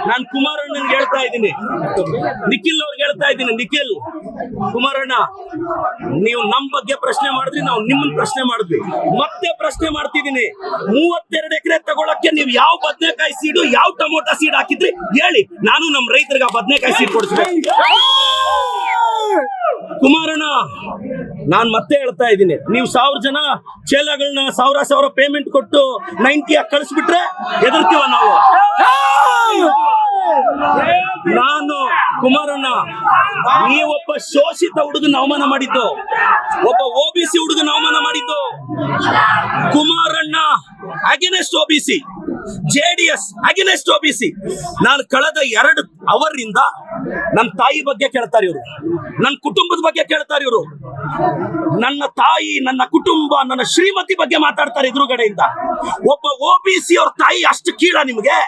ನಾನು ಕುಮಾರಣ್ಣನ್ಗೆ ಹೇಳ್ತಾ ಇದ್ದೀನಿ, ನಿಖಿಲ್ ಅವ್ರಿಗೆ ಹೇಳ್ತಾ ಇದ್ದೀನಿ, ನಿಖಿಲ್ ಕುಮಾರಣ್ಣ, ನೀವು ನಮ್ ಬಗ್ಗೆ ಪ್ರಶ್ನೆ ಮಾಡಿದ್ರಿ, ನಾವು ನಿಮ್ಮನ್ನ ಪ್ರಶ್ನೆ ಮಾಡಿದ್ವಿ, ಮತ್ತೆ ಪ್ರಶ್ನೆ ಮಾಡ್ತಿದ್ದೀನಿ. 32 ಎಕರೆ ತಗೊಳಕ್ಕೆ ನೀವು ಯಾವ ಬದನೆಕಾಯಿ ಸೀಡು, ಯಾವ ಟೊಮೊಟೊ ಸೀಡ್ ಹಾಕಿದ್ರಿ ಹೇಳಿ, ನಾನು ನಮ್ ರೈತರಿಗೆ ಬದನೆಕಾಯಿ ಸೀಡ್ ಕೊಡಿಸ್ಬೇಕು. ಕುಮಾರಣ್ಣ, ನಾನ್ ಮತ್ತೆ ಹೇಳ್ತಾ ಇದ್ದೀನಿ, ನೀವು 1000 ಜನ ಚೇಲಗಳನ್ನ 1000 ಪೇಮೆಂಟ್ ಕೊಟ್ಟು 90 ಕಳಿಸ್ಬಿಟ್ರೆ ಎದುರ್ತೀವ ನಾವು. ನಾನು ಕುಮಾರಣ್ಣ, ನೀವೊಬ್ಬ ಶೋಷಿತ ಹುಡುಗನ ಅವಮಾನ ಮಾಡಿದ್ದು, ಒಬ್ಬ OBC ಹುಡುಗನ ಅವಮಾನ ಮಾಡಿದ್ದು. Kumaranna against OBC, JDS against OBC. ನಾನು ಕಳೆದ 2 ಅವರಿಂದ ನನ್ನ ತಾಯಿ ಬಗ್ಗೆ ಕೇಳ್ತಾರೆ ಇವರು, ನನ್ನ ಕುಟುಂಬದ ಬಗ್ಗೆ ಕೇಳ್ತಾರೆ ಇವರು. ನನ್ನ ತಾಯಿ, ನನ್ನ ಕುಟುಂಬ, ನನ್ನ ಶ್ರೀಮತಿ ಬಗ್ಗೆ ಮಾತಾಡ್ತಾರೆ ಎದುರುಗಡೆಯಿಂದ. ಒಬ್ಬ OBC ಅವ್ರ ತಾಯಿ ಅಷ್ಟು ಕೀಳ ನಿಮ್ಗೆ?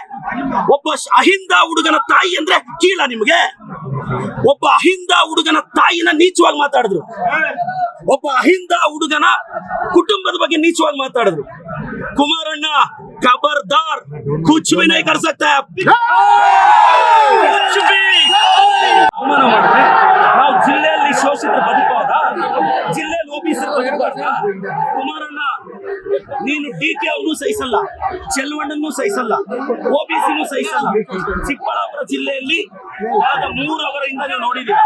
ಒಬ್ಬ ಅಹಿಂದ ಹುಡುಗನ ತಾಯಿ ಅಂದ್ರೆ ಕೀಳ ನಿಮ್ಗೆ? ಒಬ್ಬ ಅಹಿಂದ ಹುಡುಗನ ತಾಯಿನ ನೀಚವಾಗಿ ಮಾತಾಡಿದ್ರು, ಒಬ್ಬ ಅಹಿಂದ ಹುಡುಗನ ಕುಟುಂಬದ ಬಗ್ಗೆ ನೀಚವಾಗಿ ಮಾತಾಡಿದ್ರು. ಕುಮಾರಣ್ಣ, ಖಬರ್ದಾರ್, ಕುಚ್ ಭಿ ನಹೀ ಕರ್ ಸಕ್ತಾ. ಅವಮಾನ ಮಾಡಿದ್ರೆ ನಾವು ಜಿಲ್ಲೆಯಲ್ಲಿ ಶೋಷಿತರು ಬದುಕುವಾಗ, ಜಿಲ್ಲೆಯಲ್ಲಿ OBC ಬದುಕುವಾಗ. ಕುಮಾರಣ್ಣ, ನೀನು DK ಅವ್ರನ್ನೂ ಸಹಿಸಲ್ಲ, ಚೆಲ್ವಣ್ಣನ್ನೂ ಸಹಿಸಲ್ಲ, OBCನೂ ಸಹಿಸಲ್ಲ. ಚಿಕ್ಕಬಳ್ಳಾಪುರ ಜಿಲ್ಲೆಯಲ್ಲಿ ಕಳೆದ 3 ಅವರಿಂದ ನೀವು ನೋಡಿದ್ದೀರಿ,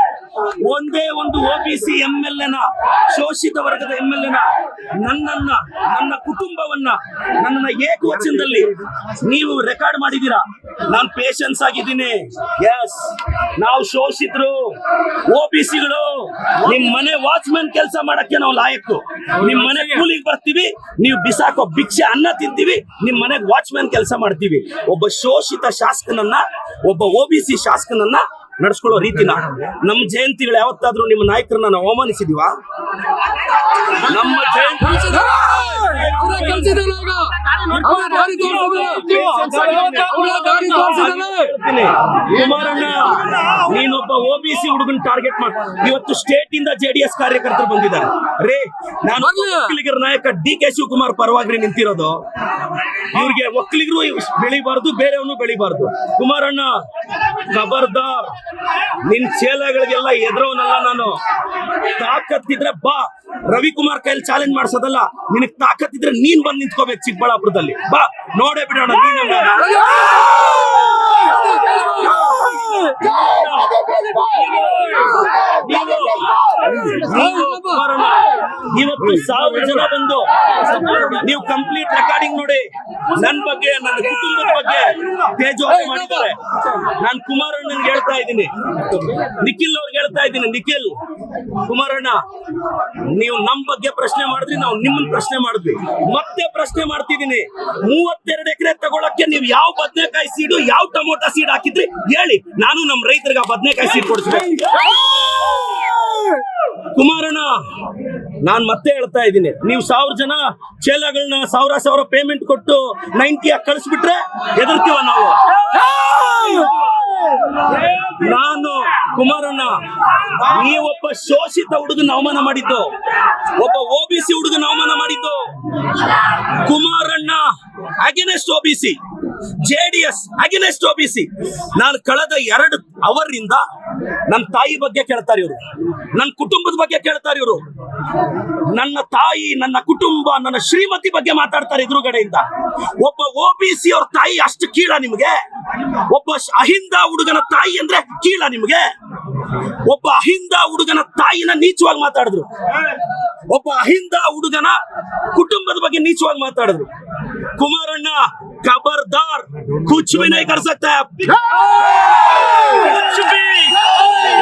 ಒಂದೇ ಒಂದು OBC MLA, ಶೋಷಿತ ವರ್ಗದ MLA ನನ್ನನ್ನ, ನನ್ನ ಕುಟುಂಬವನ್ನ, ನನ್ನನ್ನ ಏಕವಚನದಲ್ಲಿ ನೀವು ರೆಕಾರ್ಡ್ ಮಾಡಿದ್ದೀರಾ. ನಾನು ಪೇಷನ್ಸ್ ಆಗಿದ್ದೀನಿ. ಎಸ್, ನಾವು ಶೋಷಿತರು, OBCಗಳು. ನಿಮ್ ಮನೆ ವಾಚ್ಮನ್ ಕೆಲಸ ಮಾಡಕ್ಕೆ ನಾವು ಲಾಯಕ್ಕು. ನಿಮ್ ಮನೆ ಕೂಲಿಗೆ ಬರ್ತೀವಿ, ನೀವು ಬಿಸಾಕೋ ಭಿಕ್ಷೆ ಅನ್ನ ತಿಂತೀವಿ, ನಿಮ್ ಮನೆಗೆ ವಾಚ್ಮನ್ ಕೆಲಸ ಮಾಡ್ತೀವಿ. ಒಬ್ಬ ಶೋಷಿತ ಶಾಸಕನನ್ನ, ಒಬ್ಬ OBC ಶಾಸಕನನ್ನ ನಡೆಸ್ಕೊಳ್ಳೋ ರೀತಿನ, ನಮ್ಮ ಜಯಂತಿಗಳು ಯಾವತ್ತಾದ್ರೂ ನಿಮ್ಮ ನಾಯಕರನ್ನ ನಾವು ಅವಮಾನಿಸಿದೀವ? ನಮ್ಮ ಕುಮಾರಣ್ಣ, ನೀನೊಬ್ಬ OBC ಹುಡುಗನ್ ಟಾರ್ಗೆಟ್ ಮಾಡಿ ಇವತ್ತು ಸ್ಟೇಟ್ ಇಂದ JDS ಕಾರ್ಯಕರ್ತರು ಬಂದಿದ್ದಾರೆ ರೇ. ನಾನು ಒಕ್ಕಲಿಗರ ನಾಯಕ DK ಶಿವಕುಮಾರ್ ಪರವಾಗಿ ನಿಂತಿರೋದು. ಇವ್ರಿಗೆ ಒಕ್ಕಲಿಗರು ಬೆಳಿಬಾರ್ದು, ಬೇರೆಯವನು ಬೆಳಿಬಾರ್ದು. ಕುಮಾರಣ್ಣ, ಖಬರ್ದಾರ್, ನಿನ್ ಚೇಲಗಳಿಗೆಲ್ಲ ಎದುರೋನಲ್ಲ ನಾನು. ತಾಕತ್ತಿದ್ರೆ ಬಾ, ರವಿಕುಮಾರ್ ಕೈಲಿ ಚಾಲೆಂಜ್ ಮಾಡ್ಸೋದಲ್ಲ. ನಿನಗ್ ತಾಕತ್ತಿದ್ರೆ ನೀನ್ ಬಂದ್ ನಿಂತ್ಕೋಬೇಕು ಚಿಕ್ಕಬಳ್ಳಾಪುರದಲ್ಲಿ. ಬಾ, ನೋಡೇ ಬಿಡೋಣ ನೀನ್. ಇವತ್ತು 1000 ಜನ ಬಂದು ನೀವು ಕಂಪ್ಲೀಟ್ ರೆಕಾರ್ಡಿಂಗ್ ನೋಡಿ, ನನ್ನ ಬಗ್ಗೆ, ನನ್ನ ಕುಟುಂಬದ ಬಗ್ಗೆ ತೇಜೋವಧೆ ಮಾಡಿದ್ದಾರೆ. ನಾನು ಕುಮಾರಣ್ಣನ್ಗೆ ಹೇಳ್ತಾ ಇದ್ದೀನಿ, ನಿಖಿಲ್ ಅವ್ರಿಗೆ ಹೇಳ್ತಾ ಇದ್ದೀನಿ, ನಿಖಿಲ್ ಕುಮಾರಣ್ಣ, ನೀವು ನಮ್ ಬಗ್ಗೆ ಪ್ರಶ್ನೆ ಮಾಡಿದ್ರಿ, ನಾವು ನಿಮ್ಮನ್ನ ಪ್ರಶ್ನೆ ಮಾಡಿದ್ವಿ, ಮತ್ತೆ ಪ್ರಶ್ನೆ ಮಾಡ್ತಿದ್ದೀನಿ. 32 ಎಕರೆ ತಗೊಳಕ್ಕೆ ನೀವು ಯಾವ ಬದನೆಕಾಯಿ ಸೀಡು, ಯಾವ ಟೊಮೊಟೊ ಸೀಡ್ ಹಾಕಿದ್ರಿ ಹೇಳಿ, ನಾನು ನಮ್ ರೈತರಿಗೆ ಬದನೆಕಾಯಿ ಸೀಡ್ ಕೊಡಿಸ್ಬೇಕು. ಕುಮಾರಣ್ಣ, ನಾನ್ ಮತ್ತೆ ಹೇಳ್ತಾ ಇದ್ದೀನಿ, ನೀವು 1000 ಜನ ಚೇಲಗಳನ್ನ 1000 ಪೇಮೆಂಟ್ ಕೊಟ್ಟು 90 ಕಳಿಸ್ಬಿಟ್ರೆ ಎದುರ್ತೀವ ನಾವು. ನಾನು ಕುಮಾರಣ್ಣ, ನೀವೊಬ್ಬ ಶೋಷಿತ ಹುಡುಗನ ಅವಮಾನ ಮಾಡಿದ್ದು, ಒಬ್ಬ OBC ಹುಡುಗನ ಅವಮಾನ ಮಾಡಿದ್ದು. Kumaranna against OBC, JDS against OBC. ನಾನು ಕಳೆದ 2 ಅವರಿಂದ ನನ್ನ ತಾಯಿ ಬಗ್ಗೆ ಕೇಳ್ತಾರೆ ಇವರು, ನನ್ನ ಕುಟುಂಬದ ಬಗ್ಗೆ ಕೇಳ್ತಾರೆ ಇವರು. ನನ್ನ ತಾಯಿ, ನನ್ನ ಕುಟುಂಬ, ನನ್ನ ಶ್ರೀಮತಿ ಬಗ್ಗೆ ಮಾತಾಡ್ತಾರೆ ಎದುರುಗಡೆಯಿಂದ. ಒಬ್ಬ OBC ಅವ್ರ ತಾಯಿ ಅಷ್ಟು ಕೀಳ ನಿಮ್ಗೆ? ಒಬ್ಬ ಅಹಿಂದ ಹುಡುಗನ ತಾಯಿ ಅಂದ್ರೆ ಕೀಳ ನಿಮ್ಗೆ? ಒಬ್ಬ ಅಹಿಂದ ಹುಡುಗನ ತಾಯಿನ ನೀಚವಾಗಿ ಮಾತಾಡಿದ್ರು, ಒಬ್ಬ ಅಹಿಂದ ಹುಡುಗನ ಕುಟುಂಬದ ಬಗ್ಗೆ ನೀಚವಾಗಿ ಮಾತಾಡಿದ್ರು. ಕುಮಾರಣ್ಣ, ಖಬರ್ದಾರ್, ಕುಚ್ ಭಿ ನಹೀ ಕರ್ ಸಕ್ತಾ.